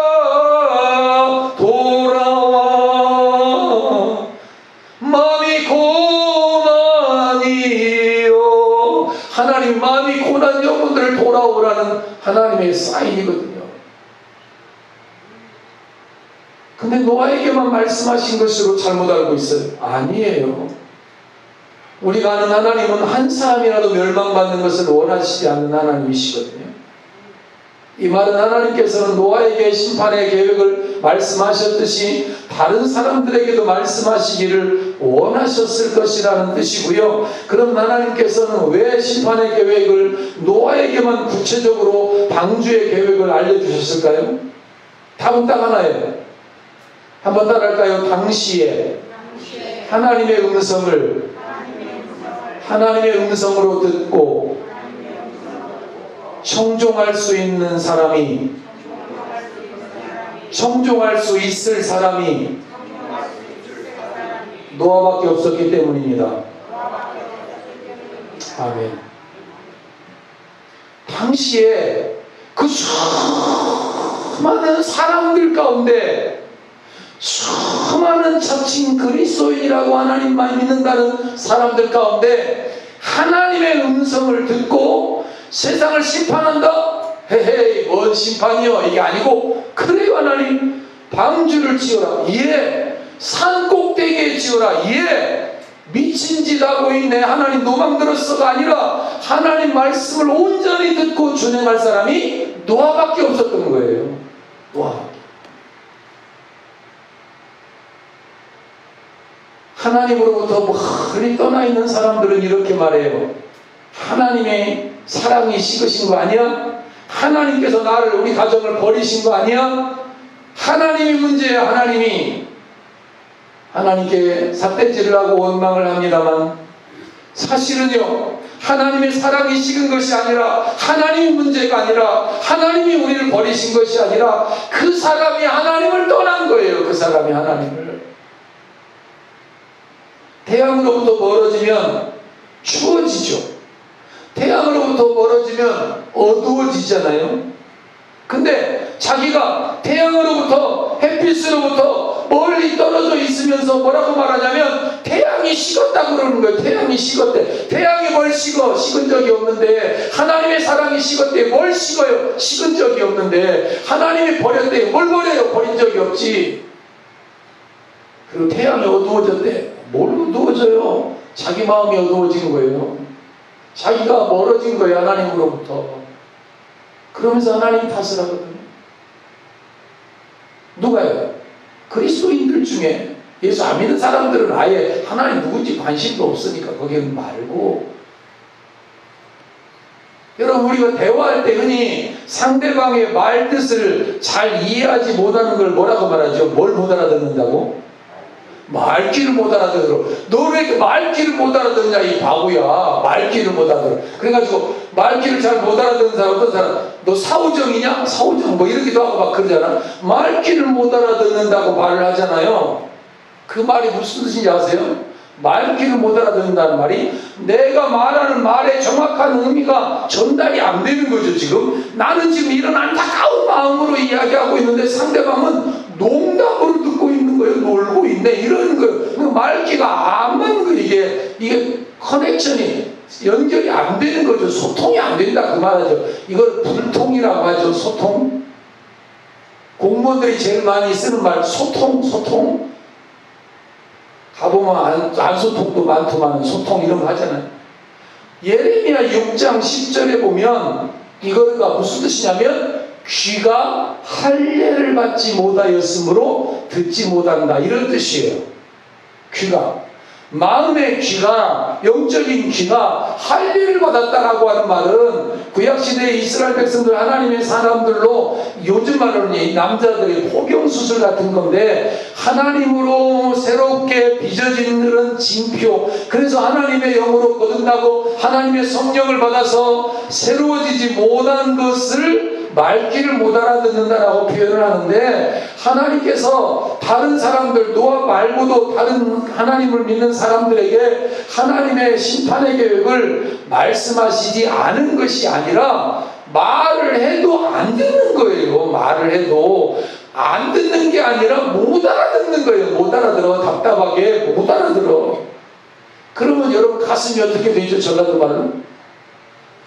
마음이 고난이요. 하나님 마음이 고난 영혼들을 돌아오라는 하나님의 사인이거든요. 근데 노아에게만 말씀하신 것으로 잘못 알고 있어요. 아니에요. 우리가 아는 하나님은 한 사람이라도 멸망받는 것을 원하시지 않는 하나님이시거든요. 이 말은 하나님께서는 노아에게 심판의 계획을 말씀하셨듯이 다른 사람들에게도 말씀하시기를 원하셨을 것이라는 뜻이고요. 그럼 하나님께서는 왜 심판의 계획을 노아에게만 구체적으로 방주의 계획을 알려주셨을까요? 답은 딱 하나예요. 한번 따라할까요? 당시에 하나님의 음성으로 듣고 청종할 수 있는 사람이 청종할 수 있을 사람이 노아밖에 없었기 때문입니다. 아멘. 당시에 그 수많은 사람들 가운데 수많은 자칭 그리스도인이라고 하나님만 믿는다는 사람들 가운데 하나님의 음성을 듣고 세상을 심판한다? 헤헤이, 뭔 심판이요? 이게 아니고, 그래요 하나님, 방주를 지어라. 예. 산 꼭대기에 지어라. 예. 미친 짓 하고 있네. 하나님 노망 들었어가 아니라 하나님 말씀을 온전히 듣고 준행할 사람이 노아밖에 없었던 거예요. 노아. 하나님으로부터 멀리 떠나 있는 사람들은 이렇게 말해요. 하나님의 사랑이 식으신 거 아니야? 하나님께서 나를, 우리 가정을 버리신 거 아니야? 하나님이 문제야. 하나님께 삿대질을 하고 원망을 합니다만, 사실은요, 하나님의 사랑이 식은 것이 아니라, 하나님이 문제가 아니라, 하나님이 우리를 버리신 것이 아니라, 그 사람이 하나님을 떠난 거예요. 그 사람이 하나님을. 태양으로부터 멀어지면 추워지죠. 태양으로부터 멀어지면 어두워지잖아요. 근데 자기가 태양으로부터, 햇빛으로부터 멀리 떨어져 있으면서 뭐라고 말하냐면 태양이 식었다고 그러는 거예요. 태양이 식었대. 태양이 뭘 식어? 식은 적이 없는데. 하나님의 사랑이 식었대. 뭘 식어요? 식은 적이 없는데. 하나님이 버렸대. 뭘 버려요? 버린 적이 없지. 그리고 태양이 어두워졌대. 뭘 어두워져요? 자기 마음이 어두워진 거예요. 자기가 멀어진 거예요. 하나님으로부터. 그러면서 하나님 탓을 하거든요. 누가요? 그리스도인들 중에 예수 안 믿는 사람들은 아예 하나님 누군지 관심도 없으니까 거기는 말고. 여러분, 우리가 대화할 때 흔히 상대방의 말 뜻을 잘 이해하지 못하는 걸 뭐라고 말하죠? 뭘 못 알아듣는다고? 말귀를 못 알아들어. 너 왜 이렇게 말귀를 못 알아듣냐, 이 바보야. 말귀를 못 알아들어. 그래가지고 말귀를 잘 못 알아듣는 사람, 어떤 사람, 너 사우정이냐? 사우정 뭐 이러기도 하고 막 그러잖아. 말귀를 못 알아듣는다고 말을 하잖아요. 그 말이 무슨 뜻인지 아세요? 말귀를 못 알아듣는다는 말이 내가 말하는 말의 정확한 의미가 전달이 안 되는 거죠. 지금 나는 지금 이런 안타까운 마음으로 이야기하고 있는데 상대방은 농담으로 듣고 있는 거예요. 놀고 있네. 이러는 거예요. 말귀가 안 맞는 거예요. 이게 커넥션이 연결이 안 되는 거죠. 소통이 안 된다 그 말이죠. 이걸 불통이라고 하죠. 소통. 공무원들이 제일 많이 쓰는 말 소통. 가보면 안소통도 많더만 소통 이런 거 하잖아요. 예레미야 6장 10절에 보면 이거가 무슨 뜻이냐면 귀가 할례를 받지 못하였으므로 듣지 못한다 이런 뜻이에요. 귀가 마음의 귀가, 영적인 귀가 할례를 받았다라고 하는 말은 구약시대의 이스라엘 백성들, 하나님의 사람들로 요즘 말로는 이 남자들의 포경수술 같은 건데 하나님으로 새롭게 빚어진 그런 징표, 그래서 하나님의 영으로 거듭나고 하나님의 성령을 받아서 새로워지지 못한 것을 말귀를 못 알아듣는다라고 표현을 하는데, 하나님께서 다른 사람들, 노아 말고도 다른 하나님을 믿는 사람들에게 하나님의 심판의 계획을 말씀하시지 않은 것이 아니라 말을 해도 안 듣는 거예요. 말을 해도 안 듣는 게 아니라 못 알아듣는 거예요. 못 알아들어. 답답하게 못 알아들어. 그러면 여러분 가슴이 어떻게 되죠? 전라도 말은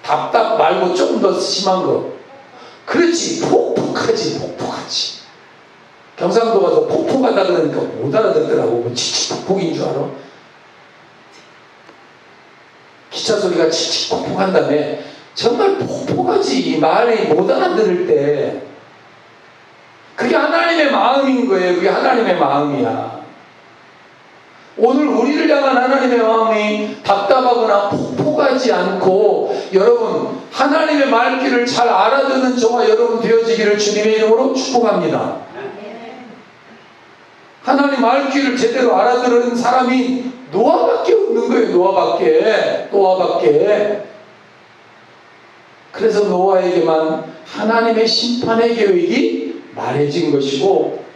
답답 말고 조금 더 심한 거. 그렇지. 폭폭하지. 경상도 가서 폭폭하다 그러니까 못 알아듣더라고. 뭐 치치폭폭인 줄 알아? 기차 소리가 치치폭폭한 다음에 정말 폭폭하지. 말이 못 알아들을 때 그게 하나님의 마음인 거예요. 그게 하나님의 마음이야. 오늘 우리를 향한 하나님의 마음이 답답하거나 폭폭하지 않고 여러분 하나님의 말귀를 잘 알아듣는 저와 여러분 되어지기를 주님의 이름으로 축복합니다. 하나님 말귀를 제대로 알아들은 사람이 노아밖에 없는 거예요. 노아밖에. 그래서 노아에게만 하나님의 심판의 계획이 말해진 것이고,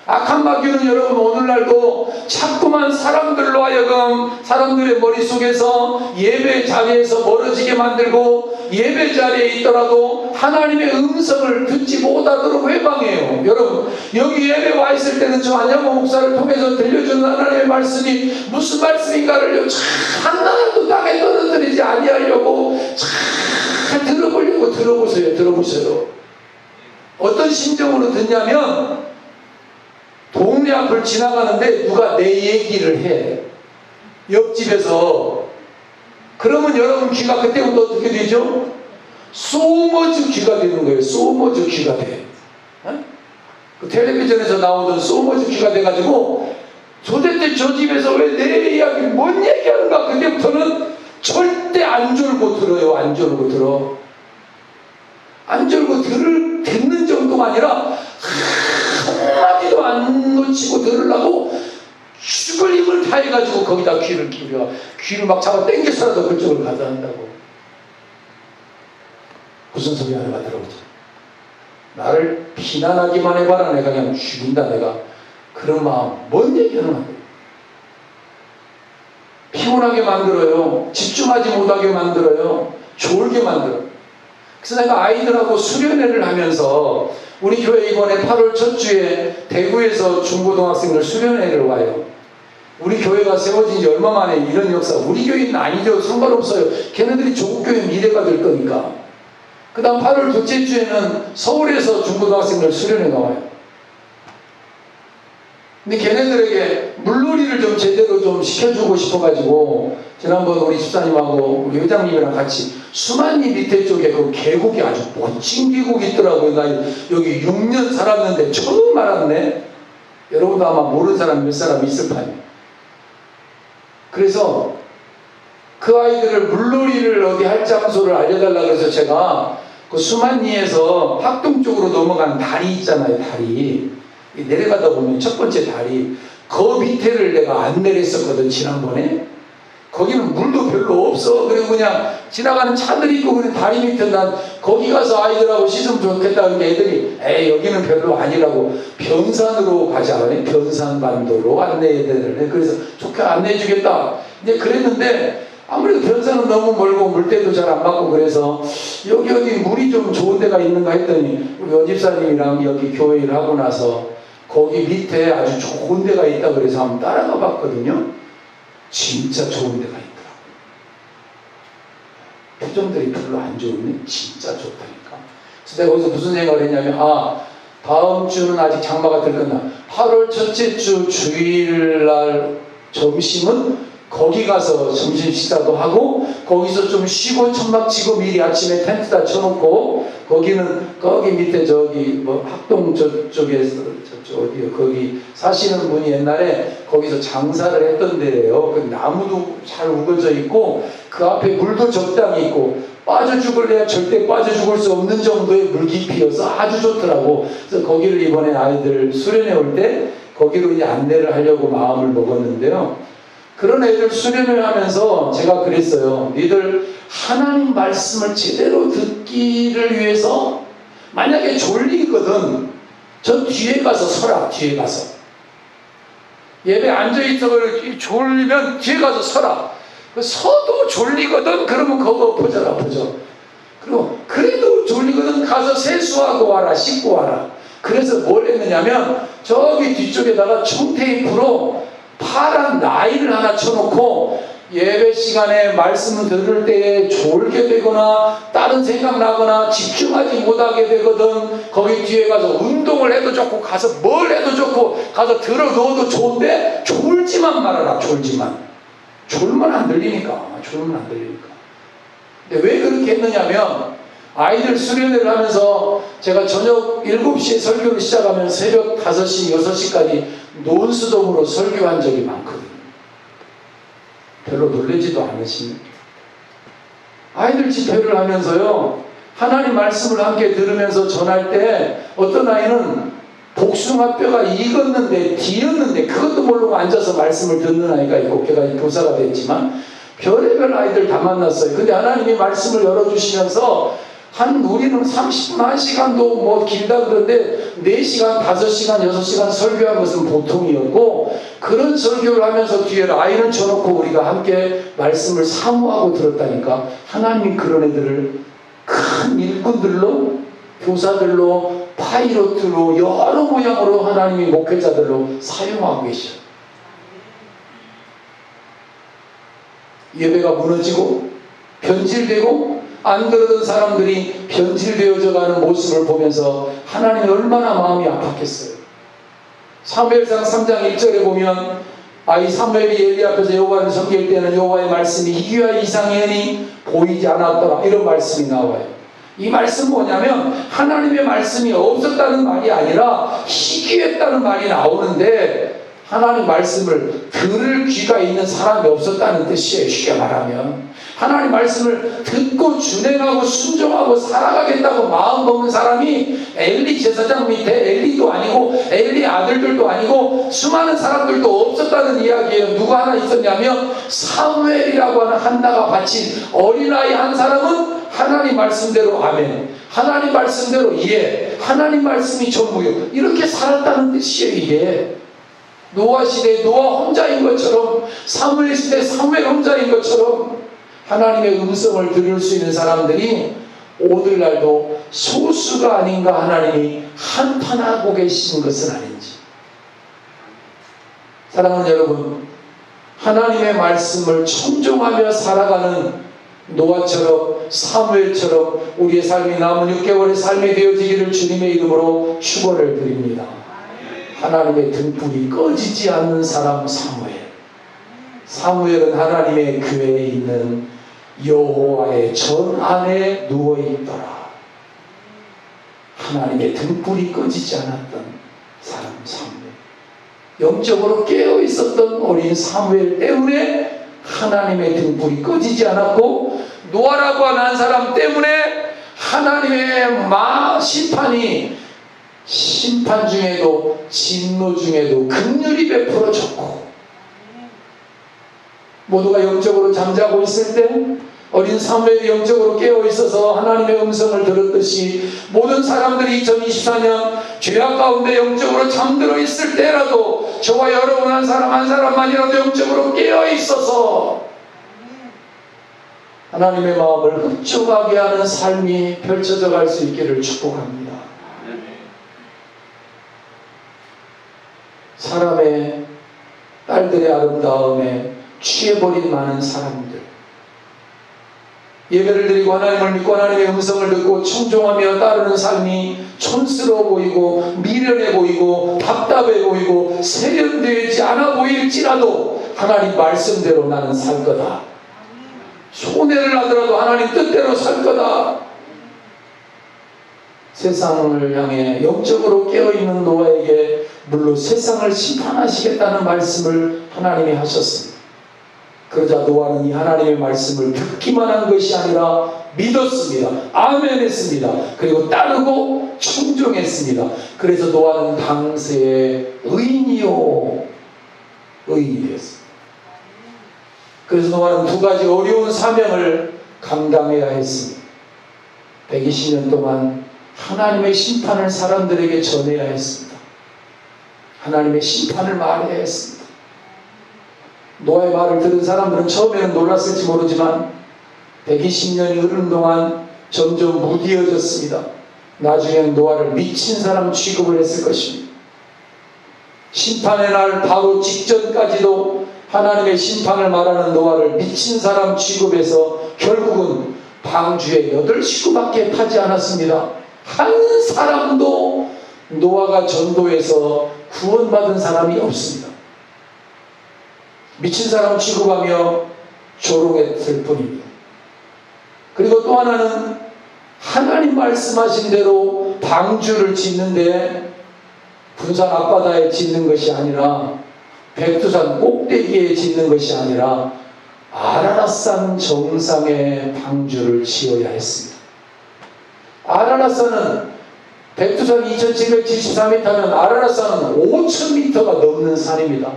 악한 마귀는 여러분 오늘날도 자꾸만 사람들로 하여금 사람들의 머릿속에서 예배 자리에서 멀어지게 만들고, 예배 자리에 있더라도 하나님의 음성을 듣지 못하도록 회방해요. 여러분, 여기 예배 와 있을 때는 저 안양호 목사를 통해서 들려주는 하나님의 말씀이 무슨 말씀인가를 하나도 땅에 떨어뜨리지 아니하려고 잘 들어보려고 들어보세요. 어떤 심정으로 듣냐면, 동네 앞을 지나가는데 누가 내 얘기를 해. 옆집에서. 그러면 여러분 귀가 그때부터 어떻게 되죠? 소머즈 귀가 되는 거예요. 소머즈 귀가 돼. 그 텔레비전에서 나오던 소머즈 귀가 돼가지고, 도대체 저 집에서 왜 내 이야기 뭔 얘기하는가. 그때부터는 절대 안 졸고 들어요. 안 졸고 들어. 안 졸고 듣는 정도가 아니라 한마디도 안 놓치고 들으려고 죽을 힘을 다해가지고 거기다 귀를 기울여, 귀를 막 잡아 당겨서라도 그쪽을 가자 한다고. 무슨 소리 하나 들어보자. 나를 비난하기만 해봐라. 내가 그냥 죽인다. 내가 그런 마음. 뭔 얘기하는 거야. 피곤하게 만들어요. 집중하지 못하게 만들어요. 졸게 만들어요. 그래서 내가 아이들하고 수련회를 하면서, 우리 교회 이번에 8월 첫 주에 대구에서 중고등학생들 수련회를 와요. 우리 교회가 세워진 지 얼마 만에 이런 역사. 우리 교회는 아니죠. 상관없어요. 걔네들이 조국교회 미래가 될 거니까. 그 다음 8월 둘째 주에는 서울에서 중고등학생들 수련회가 와요. 근데 걔네들에게 물놀이를 좀 제대로 좀 시켜주고 싶어가지고, 지난번 우리 집사님하고 우리 회장님이랑 같이 수만리 밑에 쪽에 그 계곡이 아주 멋진 계곡이 있더라고요. 나 여기 6년 살았는데 처음 알았네. 여러분도 아마 모르는 사람 몇 사람 있을 판이에요. 그래서 그 아이들을 물놀이를 어디 할 장소를 알려달라고 해서 제가 그 수만리에서 학동 쪽으로 넘어가는 다리 있잖아요. 다리. 내려가다 보면 첫 번째 다리, 그 밑에를 내가 안내를 했었거든, 지난번에. 거기는 물도 별로 없어. 그리고 그냥 지나가는 차들이 있고, 그냥 다리 밑에 난 거기 가서 아이들하고 씻으면 좋겠다. 그러니까 애들이 여기는 별로 아니라고 변산으로 가자. 변산반도로 안내를 해. 그래서 좋게 안내해 주겠다. 이제 그랬는데, 아무래도 변산은 너무 멀고 물때도 잘 안 맞고, 그래서 여기 어디 물이 좀 좋은 데가 있는가 했더니, 우리 원집사님이랑 여기 교회를 하고 나서 거기 밑에 아주 좋은 데가 있다 그래서 한번 따라가 봤거든요. 진짜 좋은 데가 있더라고요. 표정들이 별로 안 좋은데 진짜 좋다니까. 그래서 내가 거기서 무슨 생각을 했냐면, 다음 주는 아직 장마가 들거나 8월 첫째 주 주일날 점심은 거기 가서 점심 식사도 하고, 거기서 좀 쉬고 천막 치고 미리 아침에 텐트 다 쳐놓고, 거기 밑에 저기 학동 저쪽에서 저쪽 어디요, 거기 사시는 분이 옛날에 거기서 장사를 했던 데래요. 그 나무도 잘 우거져 있고, 그 앞에 물도 적당히 있고, 빠져 죽을래야 절대 빠져 죽을 수 없는 정도의 물 깊이여서 아주 좋더라고. 그래서 거기를 이번에 아이들 수련회 올 때 거기로 이제 안내를 하려고 마음을 먹었는데요. 그런 애들 수련을 하면서 제가 그랬어요. 너희들 하나님 말씀을 제대로 듣기를 위해서, 만약에 졸리거든, 저 뒤에 가서 서라. 뒤에 가서 예배 앉아있어 졸리면 뒤에 가서 서라. 서도 졸리거든. 그러면 그거 보자라. 그리고 그래도 졸리거든. 가서 세수하고 와라. 씻고 와라. 그래서 뭘 했느냐면, 저기 뒤쪽에다가 청테이프로 파란 라인을 하나 쳐놓고, 예배 시간에 말씀을 들을 때에 졸게 되거나 다른 생각 나거나 집중하지 못하게 되거든, 거기 뒤에 가서 운동을 해도 좋고 가서 뭘 해도 좋고 가서 들어 누워도 좋은데 졸지만 말아라. 졸면 안 들리니까. 근데 왜 그렇게 했느냐면, 아이들 수련회를 하면서 제가 저녁 7시에 설교를 시작하면 새벽 5시, 6시까지 논스톱으로 설교한 적이 많거든요. 별로 놀라지도 않으십니까? 아이들 집회를 하면서요, 하나님 말씀을 함께 들으면서 전할 때 어떤 아이는 복숭아뼈가 익었는데 뒤었는데 그것도 모르고 앉아서 말씀을 듣는 아이가 있고, 걔가 교사가 됐지만 별의별 아이들 다 만났어요. 근데 하나님이 말씀을 열어주시면서 우리는 30분, 1시간도 뭐 길다 그러는데 4시간, 5시간, 6시간 설교한 것은 보통이었고, 그런 설교를 하면서 뒤에 라인을 쳐놓고 우리가 함께 말씀을 사모하고 들었다니까. 하나님이 그런 애들을 큰 일꾼들로, 교사들로, 파이로트로, 여러 모양으로 하나님이 목회자들로 사용하고 계셔. 예배가 무너지고 변질되고 안 그러던 사람들이 변질되어져 가는 모습을 보면서 하나님이 얼마나 마음이 아팠겠어요. 사무엘상 3장 1절에 보면 사무엘이 엘리 앞에서 여호와를 섬길 때는 여호와의 말씀이 희귀와 이상의 은이 보이지 않았더라, 이런 말씀이 나와요. 이 말씀은 뭐냐면 하나님의 말씀이 없었다는 말이 아니라 희귀했다는 말이 나오는데, 하나님 말씀을 들을 귀가 있는 사람이 없었다는 뜻이에요. 쉽게 말하면 하나님 말씀을 듣고 준행하고 순종하고 살아가겠다고 마음 먹는 사람이 엘리 제사장 밑에 엘리도 아니고 엘리 아들들도 아니고 수많은 사람들도 없었다는 이야기예요. 누가 하나 있었냐면 사무엘이라고 하는 한나가 바친 어린아이 한 사람은 하나님 말씀대로 아멘, 하나님 말씀대로 예, 하나님 말씀이 전부요, 이렇게 살았다는 뜻이에요. 이게 노아 시대에 노아 혼자인 것처럼, 사무엘 시대에 사무엘 혼자인 것처럼 하나님의 음성을 들을 수 있는 사람들이 오늘날도 소수가 아닌가 하나님이 한탄하고 계신 것은 아닌지. 사랑하는 여러분, 하나님의 말씀을 청종하며 살아가는 노아처럼 사무엘처럼 우리의 삶이 남은 6개월의 삶이 되어지기를 주님의 이름으로 축원을 드립니다. 하나님의 등불이 꺼지지 않는 사람 사무엘. 사무엘은 하나님의 교회에 있는 여호와의 전 안에 누워있더라. 하나님의 등불이 꺼지지 않았던 사람 사무엘. 영적으로 깨어있었던 어린 사무엘 때문에 하나님의 등불이 꺼지지 않았고, 노아라고 하는 한 사람 때문에 하나님의 심판 중에도 진노 중에도 긍휼이 베풀어졌고, 모두가 영적으로 잠자고 있을 때 어린 사무엘이 영적으로 깨어있어서 하나님의 음성을 들었듯이 모든 사람들이 2024년 죄악 가운데 영적으로 잠들어 있을 때라도 저와 여러분 한 사람 한 사람만이라도 영적으로 깨어있어서 하나님의 마음을 흡족하게 하는 삶이 펼쳐져 갈 수 있기를 축복합니다. 사람의 딸들의 아름다움에 취해버린 많은 사람들, 예배를 드리고 하나님을 믿고 하나님의 음성을 듣고 청종하며 따르는 삶이 촌스러워 보이고 미련해 보이고 답답해 보이고 세련되지 않아 보일지라도 하나님 말씀대로 나는 살 거다, 손해를 하더라도 하나님 뜻대로 살 거다, 세상을 향해 영적으로 깨어있는 노아에게 물론 세상을 심판하시겠다는 말씀을 하나님이 하셨습니다. 그러자 노아는 이 하나님의 말씀을 듣기만 한 것이 아니라 믿었습니다. 아멘 했습니다. 그리고 따르고 청종했습니다. 그래서 노아는 당세의 의인이 되었습니다. 그래서 노아는 두 가지 어려운 사명을 감당해야 했습니다. 120년 동안 하나님의 심판을 사람들에게 전해야 했습니다. 하나님의 심판을 말해야 했습니다. 노아의 말을 들은 사람들은 처음에는 놀랐을지 모르지만 120년이 흐르는 동안 점점 무디어졌습니다. 나중에는 노아를 미친 사람 취급을 했을 것입니다. 심판의 날 바로 직전까지도 하나님의 심판을 말하는 노아를 미친 사람 취급해서 결국은 방주에 8식구밖에 타지 않았습니다. 한 사람도 노아가 전도해서 구원받은 사람이 없습니다. 미친 사람 취급하며 조롱했을 뿐입니다. 그리고 또 하나는 하나님 말씀하신 대로 방주를 짓는데 분산 앞바다에 짓는 것이 아니라 백두산 꼭대기에 짓는 것이 아니라 아라랏산 정상에 방주를 지어야 했습니다. 아라랏산은 백두산 2774m면 아라랏산은 5000m가 넘는 산입니다.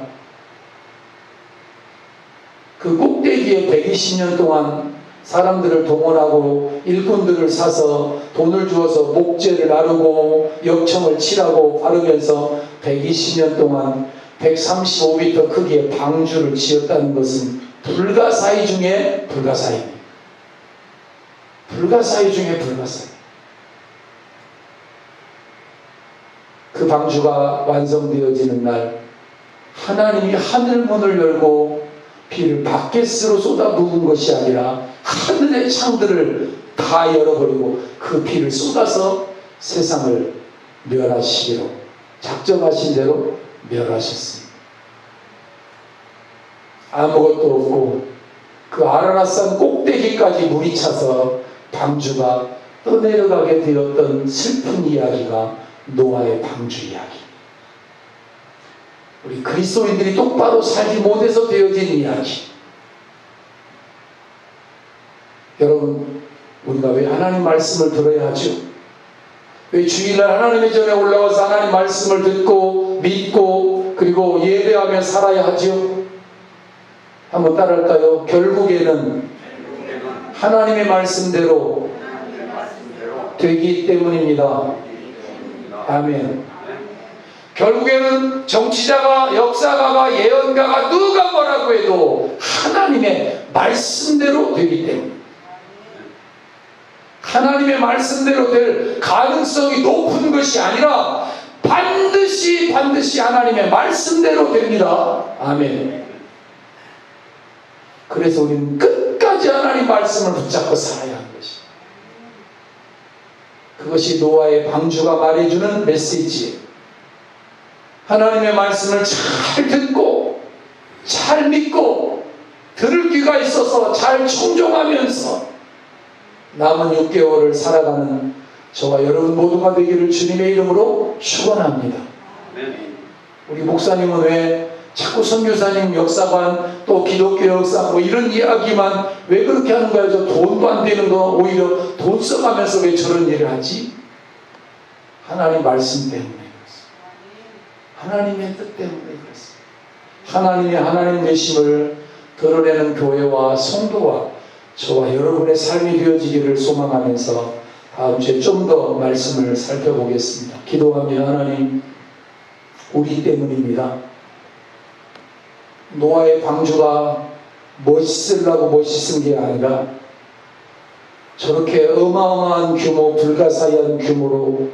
그 꼭대기에 120년 동안 사람들을 동원하고 일꾼들을 사서 돈을 주어서 목재를 나르고 역청을 칠하고 바르면서 120년 동안 135m 크기의 방주를 지었다는 것은 불가사의 중에 불가사의입니다. 불가사의 중에 불가사의. 그 방주가 완성되어지는 날 하나님이 하늘문을 열고 비를 바켓으로 쏟아 부은 것이 아니라 하늘의 창들을 다 열어버리고 그 비를 쏟아서 세상을 멸하시기로 작정하신 대로 멸하셨습니다. 아무것도 없고 그 아라랏산 꼭대기까지 물이 차서 방주가 떠내려가게 되었던 슬픈 이야기가 노아의 방주 이야기. 우리 그리스도인들이 똑바로 살지 못해서 되어진 이야기. 여러분, 우리가 왜 하나님 말씀을 들어야 하죠? 왜 주일날 하나님의 전에 올라와서 하나님 말씀을 듣고 믿고 그리고 예배하며 살아야 하죠? 한번 따라할까요? 결국에는 하나님의 말씀대로 되기 때문입니다. 아멘. 결국에는 정치자가, 역사가가, 예언가가 누가 뭐라고 해도 하나님의 말씀대로 되기 때문에, 하나님의 말씀대로 될 가능성이 높은 것이 아니라 반드시 하나님의 말씀대로 됩니다. 아멘. 그래서 우리는 끝까지 하나님 말씀을 붙잡고 살아야 하는 것입니다. 그것이 노아의 방주가 말해주는 메시지예요. 하나님의 말씀을 잘 듣고 잘 믿고 들을 귀가 있어서 잘 청종하면서 남은 6개월을 살아가는 저와 여러분 모두가 되기를 주님의 이름으로 축원합니다. 우리 목사님은 왜 자꾸 선교사님 역사관 또 기독교 역사 뭐 이런 이야기만 왜 그렇게 하는 거야? 저 돈도 안 되는 거 오히려 돈 써가면서 왜 저런 일을 하지? 하나님 말씀 때문에 그렇습니다. 하나님의 뜻 때문에 그렇습니다. 하나님의 하나님 되심을 드러내는 교회와 성도와 저와 여러분의 삶이 되어지기를 소망하면서 다음 주에 좀 더 말씀을 살펴보겠습니다. 기도합니다. 하나님, 우리 때문입니다. 노아의 방주가 멋있으려고 멋있은 게 아니라 저렇게 어마어마한 규모, 불가사의한 규모로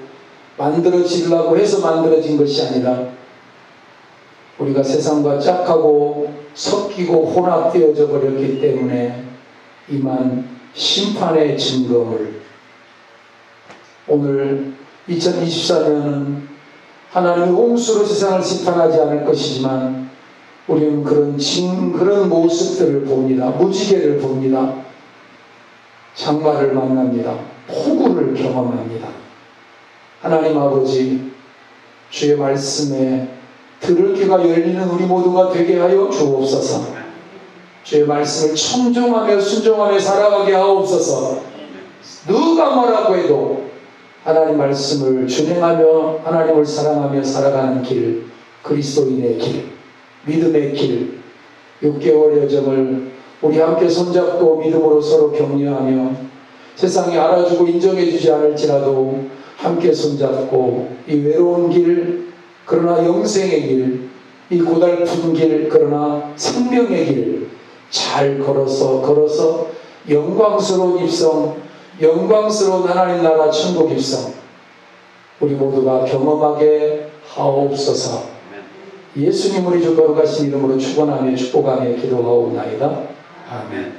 만들어지려고 해서 만들어진 것이 아니라 우리가 세상과 짝하고 섞이고 혼합되어져 버렸기 때문에 임한 심판의 증거를 오늘 2024년은 하나님이 홍수로 세상을 심판하지 않을 것이지만 우리는 그런 모습들을 봅니다. 무지개를 봅니다. 장마를 만납니다. 폭우를 경험합니다. 하나님 아버지, 주의 말씀에 들을 귀가 열리는 우리 모두가 되게 하여 주옵소서. 주의 말씀을 청종하며 순종하며 살아가게 하옵소서. 누가 뭐라고 해도 하나님 말씀을 준행하며 하나님을 사랑하며 살아가는 길, 그리스도인의 길, 믿음의 길, 6개월의 여정을 우리 함께 손잡고 믿음으로 서로 격려하며 세상이 알아주고 인정해주지 않을지라도 함께 손잡고 이 외로운 길, 그러나 영생의 길, 이 고달픈 길, 그러나 생명의 길 잘 걸어서 영광스러운 입성, 영광스러운 하나님 나라 천국 입성 우리 모두가 경험하게 하옵소서. 예수님 우리 주 거룩하신 이름으로 축원하며 축복하며 기도하옵나이다. 아멘.